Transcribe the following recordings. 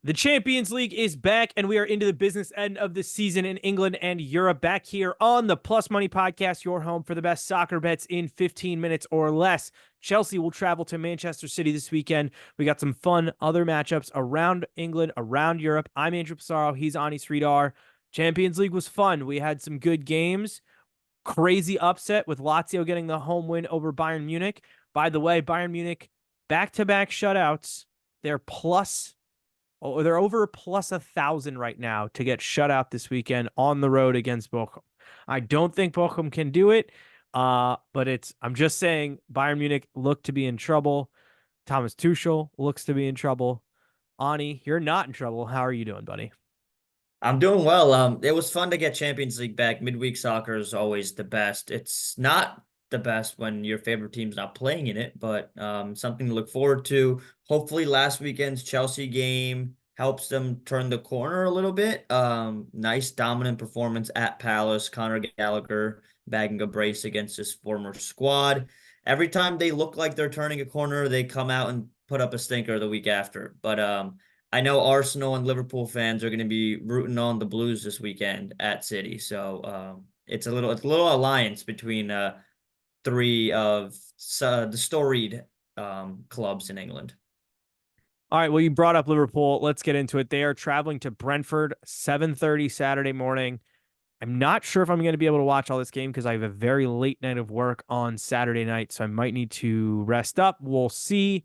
The Champions League is back, and we are into the business end of the season in England and Europe. Back here on the Plus Money Podcast, your home for the best soccer bets in 15 minutes or less. Chelsea will travel to Manchester City this weekend. We got some fun other matchups around England, around Europe. I'm Andrew Passaro. He's Ani Sridhar. Champions League was fun. We had some good games. Crazy upset with Lazio getting the home win over Bayern Munich. By the way, Bayern Munich back-to-back shutouts. They're plus they're over plus 1,000 right now to get shut out this weekend on the road against Bochum. I don't think Bochum can do it, but I'm just saying Bayern Munich look to be in trouble. Thomas Tuchel looks to be in trouble. Ani, you're not in trouble. How are you doing, buddy? I'm doing well. It was fun to get Champions League back. Midweek soccer is always the best. It's not the best when your favorite team's not playing in it, but something to look forward to. Hopefully, last weekend's Chelsea game helps them turn the corner a little bit. Nice dominant performance at Palace. Conor Gallagher bagging a brace against his former squad. Every time they look like they're turning a corner, they come out and put up a stinker the week after. But I know Arsenal and Liverpool fans are going to be rooting on the Blues this weekend at City, so it's a little alliance between three of the storied clubs in England. All right, well, you brought up Liverpool. Let's get into it. They are traveling to Brentford, 7:30 Saturday morning. I'm not sure if I'm going to be able to watch all this game because I have a very late night of work on Saturday night, so I might need to rest up. We'll see.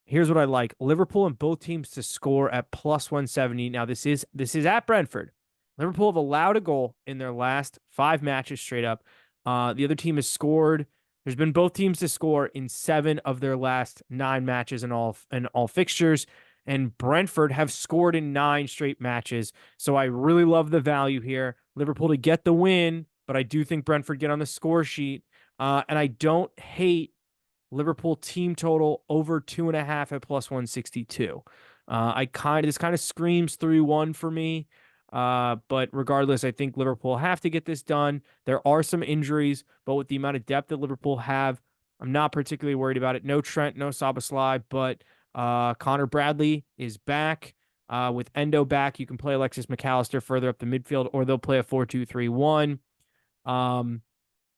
Here's what I like. Liverpool and both teams to score at plus 170. Now, this is at Brentford. Liverpool have allowed a goal in their last 5 matches straight up. The other team has scored. There's been both teams to score in 7 of their last 9 matches in all fixtures. And Brentford have scored in 9 straight matches. So I really love the value here. Liverpool to get the win, but I do think Brentford get on the score sheet. And I don't hate Liverpool team total over 2.5 at plus 162. This kind of screams 3-1 for me. But regardless, I think Liverpool have to get this done. There are some injuries, but with the amount of depth that Liverpool have, I'm not particularly worried about it. No Trent, no Szoboszlai, but Connor Bradley is back. With Endo back, you can play Alexis McAllister further up the midfield, or they'll play a 4-2-3-1.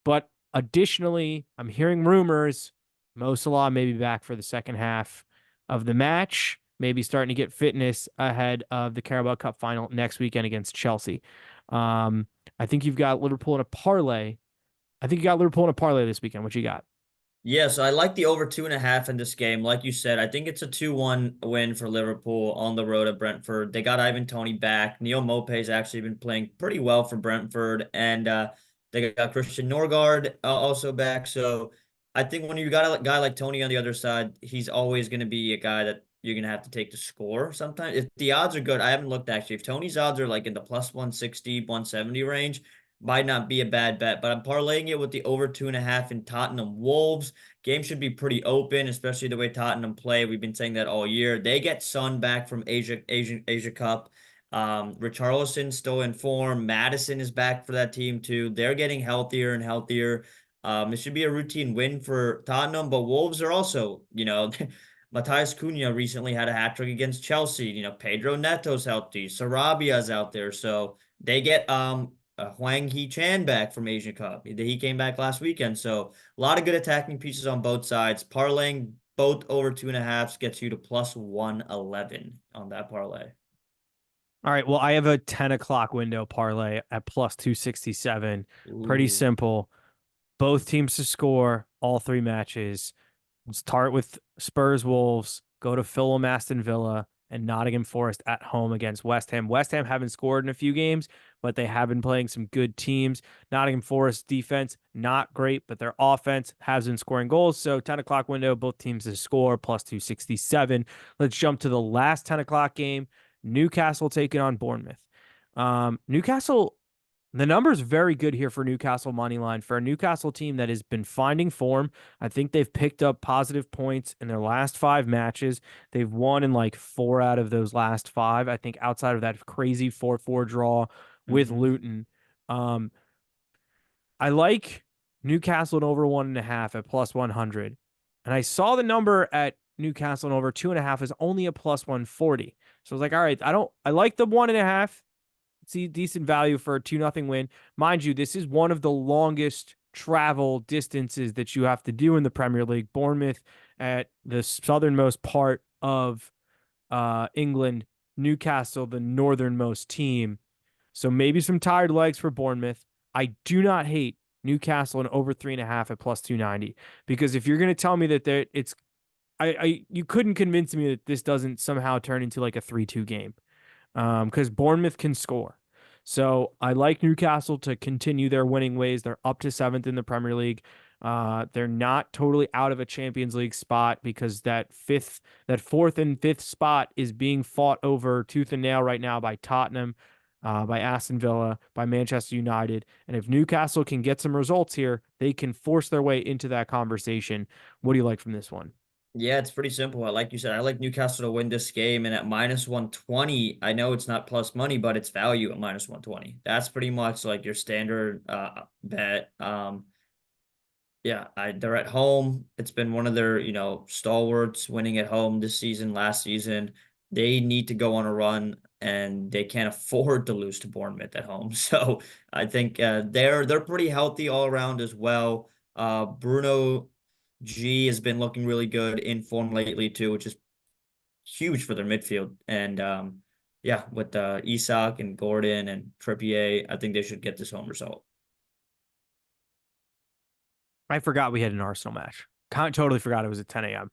But additionally, I'm hearing rumors Mo Salah may be back for the second half of the match, maybe starting to get fitness ahead of the Carabao Cup final next weekend against Chelsea. I think you've got Liverpool in a parlay. I think you got Liverpool in a parlay this weekend. What you got? Yeah, so I like the over 2.5 in this game. Like you said, I think it's a 2-1 win for Liverpool on the road at Brentford. They got Ivan Toney back. Neil Maupay's actually been playing pretty well for Brentford, and they got Christian Norgard also back. So I think when you got a guy like Tony on the other side, he's always going to be a guy that you're going to have to take to score sometimes. If the odds are good, I haven't looked actually. If Tony's odds are like in the plus 160, 170 range, might not be a bad bet, but I'm parlaying it with the over 2.5 in Tottenham Wolves. Game should be pretty open, especially the way Tottenham play. We've been saying that all year. They get Son back from Asia Cup. Richarlison still in form. Madison is back for that team too. They're getting healthier and healthier. It should be a routine win for Tottenham, but Wolves are also, Matthias Cunha recently had a hat trick against Chelsea. Pedro Neto's healthy. Sarabia's out there, so they get Huang Hee Chan back from Asia Cup. He came back last weekend. So a lot of good attacking pieces on both sides. Parlaying both over 2.5 gets you to plus 111 on that parlay. All right. Well, I have a 10 o'clock window parlay at plus 267. Pretty Ooh. simple. Both teams to score all 3 matches. Start with Spurs Wolves, go to Fulham Aston Villa, and Nottingham Forest at home against West Ham. West Ham haven't scored in a few games, but they have been playing some good teams. Nottingham Forest defense, not great, but their offense has been scoring goals. So 10 o'clock window, both teams to score, plus 267. Let's jump to the last 10 o'clock game. Newcastle taking on Bournemouth. Newcastle, the number's very good here for Newcastle money line. For a Newcastle team that has been finding form, I think they've picked up positive points in their last 5 matches. They've won in like 4 out of those last 5. I think outside of that crazy 4-4 draw with Mm-hmm. Luton. I like Newcastle at over 1.5 at plus 100. And I saw the number at Newcastle and over 2.5 is only a plus 140. So I was like, all right, I like the 1.5. See decent value for a 2-0 win. Mind you, this is one of the longest travel distances that you have to do in the Premier League. Bournemouth at the southernmost part of England, Newcastle, the northernmost team. So maybe some tired legs for Bournemouth. I do not hate Newcastle and over 3.5 at plus 290 because if you're going to tell me that it's you couldn't convince me that this doesn't somehow turn into like a 3-2 game because Bournemouth can score. So I like Newcastle to continue their winning ways. They're up to seventh in the Premier League. They're not totally out of a Champions League spot because that fourth and fifth spot is being fought over tooth and nail right now by Tottenham, by Aston Villa, by Manchester United. And if Newcastle can get some results here, they can force their way into that conversation. What do you like from this one? Yeah, it's pretty simple. Like you said, I like Newcastle to win this game. And at minus 120, I know it's not plus money, but it's value at minus 120. That's pretty much like your standard bet. Yeah, they're at home. It's been one of their, stalwarts winning at home this season, last season. They need to go on a run and they can't afford to lose to Bournemouth at home. So I think they're pretty healthy all around as well. Bruno G has been looking really good in form lately too, which is huge for their midfield. And yeah, with Isak and Gordon and Trippier, I think they should get this home result. I forgot we had an Arsenal match. Totally forgot it was at 10 a.m.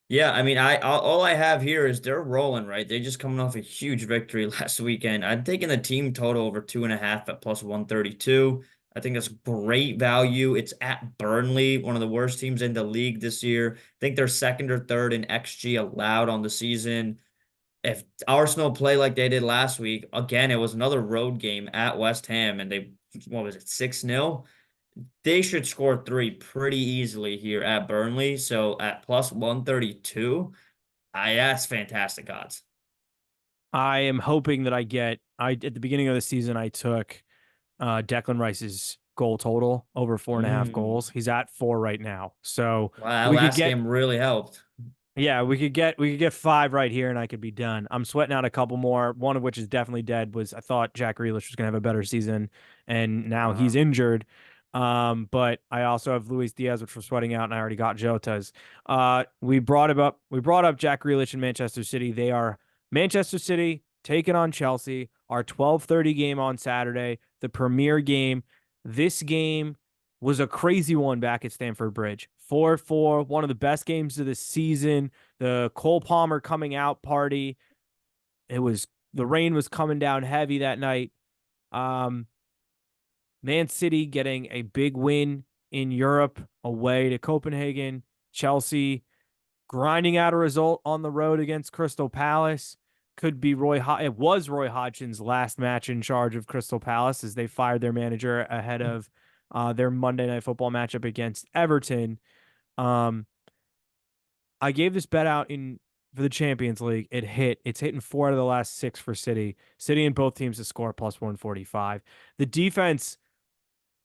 Yeah, I mean, all I have here is they're rolling, right? They're just coming off a huge victory last weekend. I'm taking the team total over 2.5 at plus 132. I think that's great value. It's at Burnley, one of the worst teams in the league this year. I think they're second or third in XG allowed on the season. If Arsenal play like they did last week, again, it was another road game at West Ham, and what was it, 6-0? They should score three pretty easily here at Burnley. So at plus 132, that's fantastic odds. I am hoping that I at the beginning of the season I took Declan Rice's goal total over 4.5 goals. He's at 4 right now. So Wow, that we could last get game really helped. yeah, we could get 5 right here and I could be done. I'm sweating out a couple more, one of which is definitely dead was I thought Jack Grealish was gonna have a better season and now he's Uh, injured. But I also have Luis Diaz, which we're sweating out, and I already got Jota's. We brought up Jack Grealish in Manchester City. They are Manchester City taking on Chelsea, our 12:30 game on Saturday, the premier game. This game was a crazy one back at Stamford Bridge. 4-4, one of the best games of the season. The Cole Palmer coming out party. The rain was coming down heavy that night. Um, Man City getting a big win in Europe away to Copenhagen. Chelsea grinding out a result on the road against Crystal Palace. Could be it was Roy Hodgson's last match in charge of Crystal Palace as they fired their manager ahead of their Monday Night Football matchup against Everton. Um, I gave this bet out in for the Champions League. It hit. It's hitting 4 out of the last 6 for City. City and both teams to score plus 145. The defense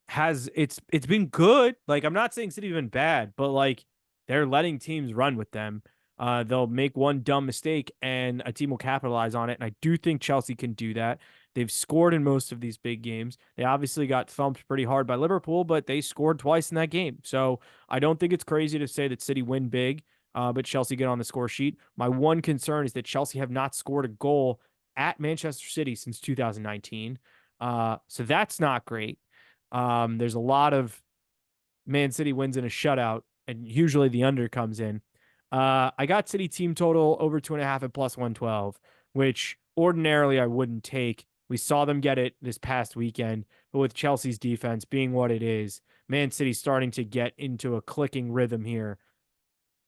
it's been good. Like I'm not saying City's been bad, but like they're letting teams run with them. They'll make one dumb mistake and a team will capitalize on it. And I do think Chelsea can do that. They've scored in most of these big games. They obviously got thumped pretty hard by Liverpool, but they scored twice in that game. So I don't think it's crazy to say that City win big, but Chelsea get on the score sheet. My one concern is that Chelsea have not scored a goal at Manchester City since 2019. So that's not great. There's a lot of Man City wins in a shutout, and usually the under comes in. I got City team total over 2.5 at plus 112, which ordinarily I wouldn't take. We saw them get it this past weekend, but with Chelsea's defense being what it is, Man City starting to get into a clicking rhythm here.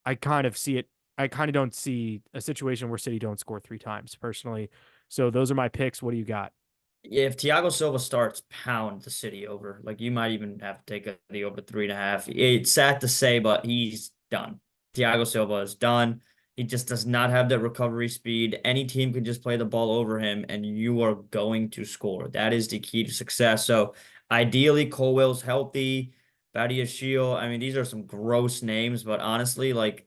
I kind of see it. I kind of don't see a situation where City don't score 3 times personally. So those are my picks. What do you got? Yeah, if Thiago Silva starts, pound the City over. Like you might even have to take the over 3.5. It's sad to say, but he's done. Thiago Silva is done. He just does not have that recovery speed. Any team can just play the ball over him, and you are going to score. That is the key to success. So ideally, Colwell's healthy. Badiashile. I mean, these are some gross names, but honestly, like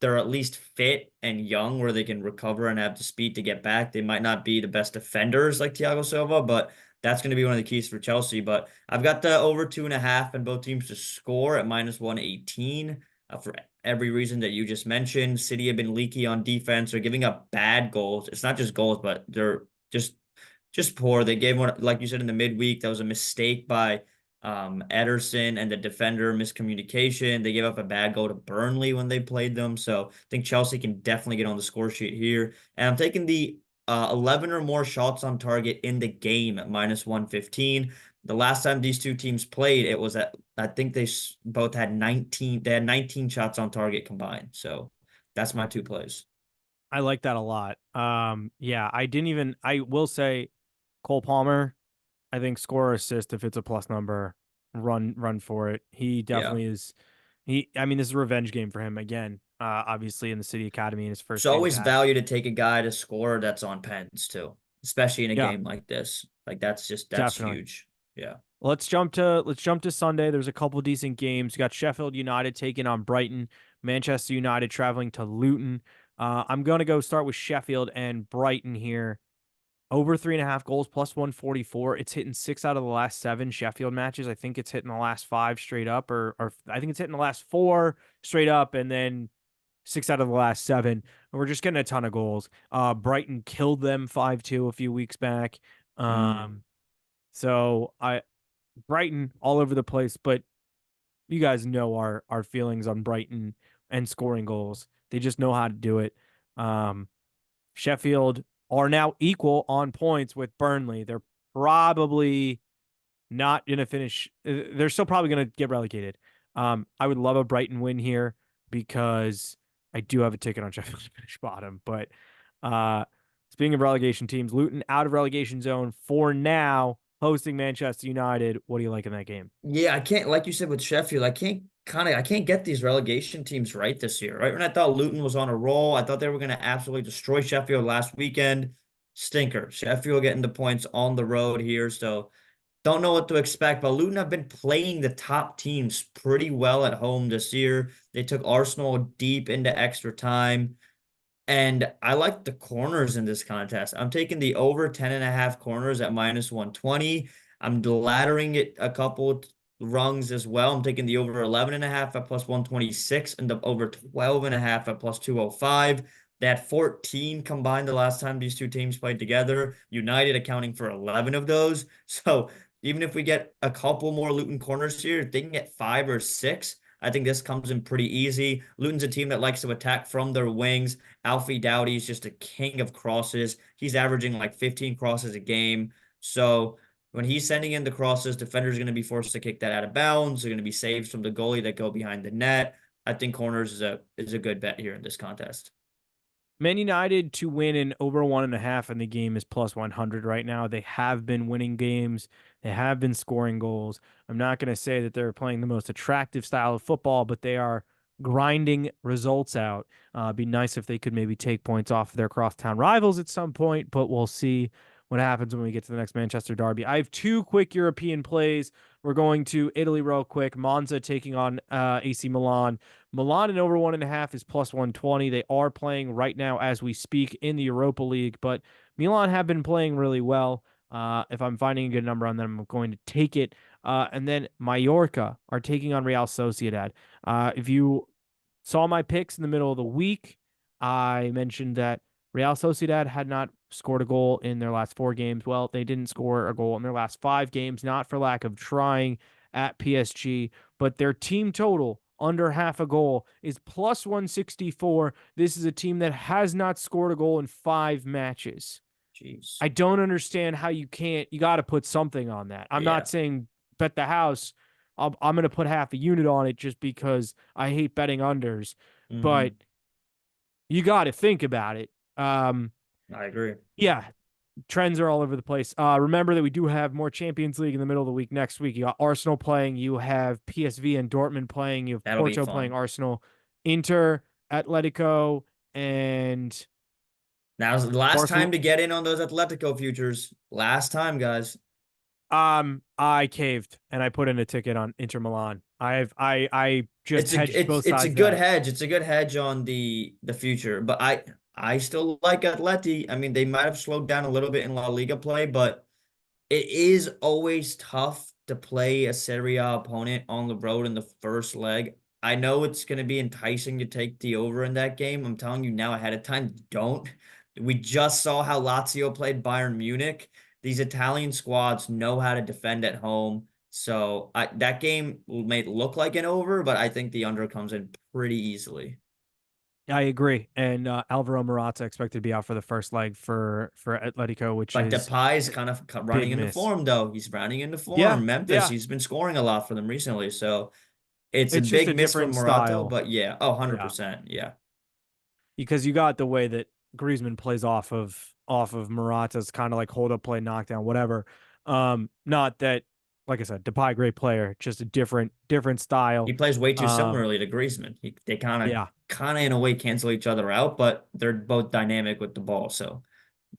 they're at least fit and young where they can recover and have the speed to get back. They might not be the best defenders like Thiago Silva, but that's going to be one of the keys for Chelsea. But I've got the over 2.5 and both teams to score at -118 for every reason that you just mentioned. City have been leaky on defense. They're giving up bad goals. It's not just goals, but they're just poor. They gave one, like you said, in the midweek. That was a mistake by Ederson and the defender miscommunication. They gave up a bad goal to Burnley when they played them. So I think Chelsea can definitely get on the score sheet here. And I'm taking the 11 or more shots on target in the game at -115. The last time these two teams played, it was at, I think they both had 19. They had 19 shots on target combined. So that's my two plays. I like that a lot. Yeah, I will say Cole Palmer, I think score or assist if it's a plus number, run for it. He Yeah. definitely is. I mean, this is a revenge game for him again. Obviously in the City Academy in his It's first game always back. value to take a guy to score that's on pens too, especially in a Yeah, game like this. Like that's definitely. huge. Yeah. Let's jump to Sunday. There's a couple decent games. We got Sheffield United taking on Brighton, Manchester United traveling to Luton. I'm gonna go start with Sheffield and Brighton here. Over 3.5 goals plus 144. It's hitting 6 out of the last 7 Sheffield matches. I think it's hitting the last 5 straight up, or I think it's hitting the last 4 straight up, and then 6 out of the last 7. And we're just getting a ton of goals. Brighton killed them 5-2 a few weeks back. Mm. Um, so I Brighton all over the place, but you guys know our feelings on Brighton and scoring goals. They just know how to do it. Um, Sheffield are now equal on points with Burnley. They're probably not going to finish. They're still probably going to get relegated. I would love a Brighton win here because I do have a ticket on Sheffield to finish bottom. But uh, speaking of relegation teams, Luton out of relegation zone for now, hosting Manchester United. What do you like in that game? Yeah, I can't, like you said with Sheffield, I can't get these relegation teams right this year, right? When I thought Luton was on a roll, I thought they were going to absolutely destroy Sheffield last weekend. Stinker. Sheffield getting the points on the road here, so don't know what to expect. But Luton have been playing the top teams pretty well at home this year. They took Arsenal deep into extra time. And I like the corners in this contest. I'm taking the over 10.5 corners at -120. I'm laddering it a couple rungs as well. I'm taking the over 11.5 at +126 and the over 12.5 at +205. They had 14 combined the last time these two teams played together. United accounting for 11 of those. So even if we get a couple more Luton corners here, if they can get 5 or 6. I think this comes in pretty easy. Luton's a team that likes to attack from their wings. Alfie Doughty is just a king of crosses. He's averaging like 15 crosses a game. So when he's sending in the crosses, defenders are going to be forced to kick that out of bounds. They're going to be saves from the goalie that go behind the net. I think corners is a good bet here in this contest. Man United to win in over 1.5 in the game is plus 100 right now. They have been winning games. They have been scoring goals. I'm not going to say that they're playing the most attractive style of football, but they are grinding results out. Be nice if they could maybe take points off of their crosstown rivals at some point, but we'll see what happens when we get to the next Manchester derby. I have 2 quick European plays. We're going to Italy real quick. Monza taking on AC Milan. Milan and over 1.5 is plus 120. They are playing right now as we speak in the Europa League, but Milan have been playing really well. If I'm finding a good number on them, I'm going to take it. And then Mallorca are taking on Real Sociedad. If you saw my picks in the middle of the week, I mentioned that Real Sociedad had not scored a goal in their last 4 games. Well, they didn't score a goal in their last 5 games, not for lack of trying at PSG, but their team total under half a goal is plus 164. This is a team that has not scored a goal in 5 matches. Jeez. I don't understand how you can't. You got to put something on that. I'm not Yeah. saying bet the house. I'm going to put half a unit on it just because I hate betting unders, but Hmm. you got to think about it. I agree. Yeah, trends are all over the place. Remember that we do have more Champions League in the middle of the week next week. You got Arsenal playing, you have PSV and Dortmund playing, you have That'll be Porto playing fun. Arsenal, Inter, Atletico, and Now's the last time Barcelona. to get in on those Atletico futures. Last time, guys. I caved and I put in a ticket on Inter Milan. I just hedged both It's a sides good bet. hedge. It's a good hedge on the future. But I still like Atleti. I mean, they might have slowed down a little bit in La Liga play, but it is always tough to play a Serie A opponent on the road in the first leg. I know it's going to be enticing to take the over in that game. I'm telling you now ahead of time, don't. We just saw how Lazio played Bayern Munich. These Italian squads know how to defend at home. So that game may look like an over, but I think the under comes in pretty easily. I agree. And Alvaro Morata expected to be out for the first leg for Atletico, which But is Depay is kind of running big into miss. form, though. He's running into Yeah, form. Memphis, yeah. he's been scoring a lot for them recently. So it's a It's just big a miss from different Morata, style. but yeah. Oh, Yeah. 100%. Yeah. Because you got the way that Griezmann plays off of Morata's kind of like hold up play, knockdown, whatever. Not that, like I said, Depay great player, just a different He style. plays way too Um, similarly to Griezmann. They yeah. kind of in a way cancel each other out, but they're both dynamic with the ball. So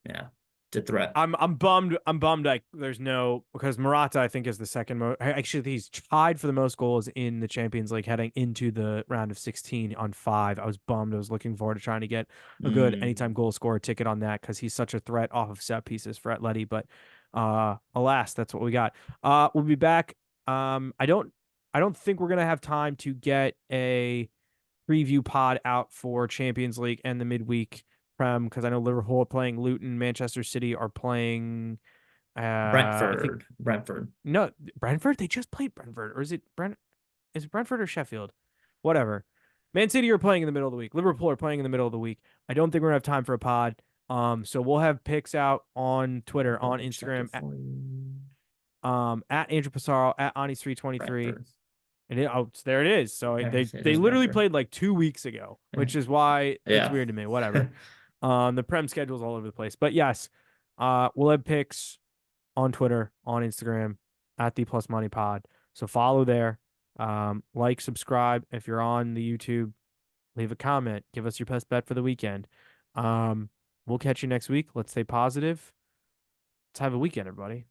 yeah, it's a threat. I'm bummed like there's no because Morata I think is the second most actually he's tied for the most goals in the Champions League heading into the round of 16 on 5. I was bummed. I was looking forward to trying to get a good anytime Mm, goal scorer ticket on that because he's such a threat off of set pieces for Atleti, but alas, that's what we got. We'll be back. I don't think we're gonna have time to get a preview pod out for Champions League and the midweek prem because I know Liverpool are playing Luton, Manchester City are playing. I think Brentford. no Brentford. They just played Brentford, or is it Brent? Is it Brentford or Sheffield? Whatever. Man City are playing in the middle of the week. Liverpool are playing in the middle of the week. I don't think we're gonna have time for a pod. So we'll have picks out on Twitter, on Double check Instagram, it for you. at Andrew Passaro, at Ani323. Brentford. Oh, there it is. So There, they it they is literally Brentford. played like 2 weeks ago, which is why it's Yeah. weird to me. Whatever. The prem schedule's all over the place, but yes, we'll have picks on Twitter, on Instagram, at the Plus Money Pod. So follow there. Like, subscribe. If you're on the YouTube, leave a comment. Give us your best bet for the weekend. Um, we'll catch you next week. Let's stay positive. Let's have a weekend, everybody.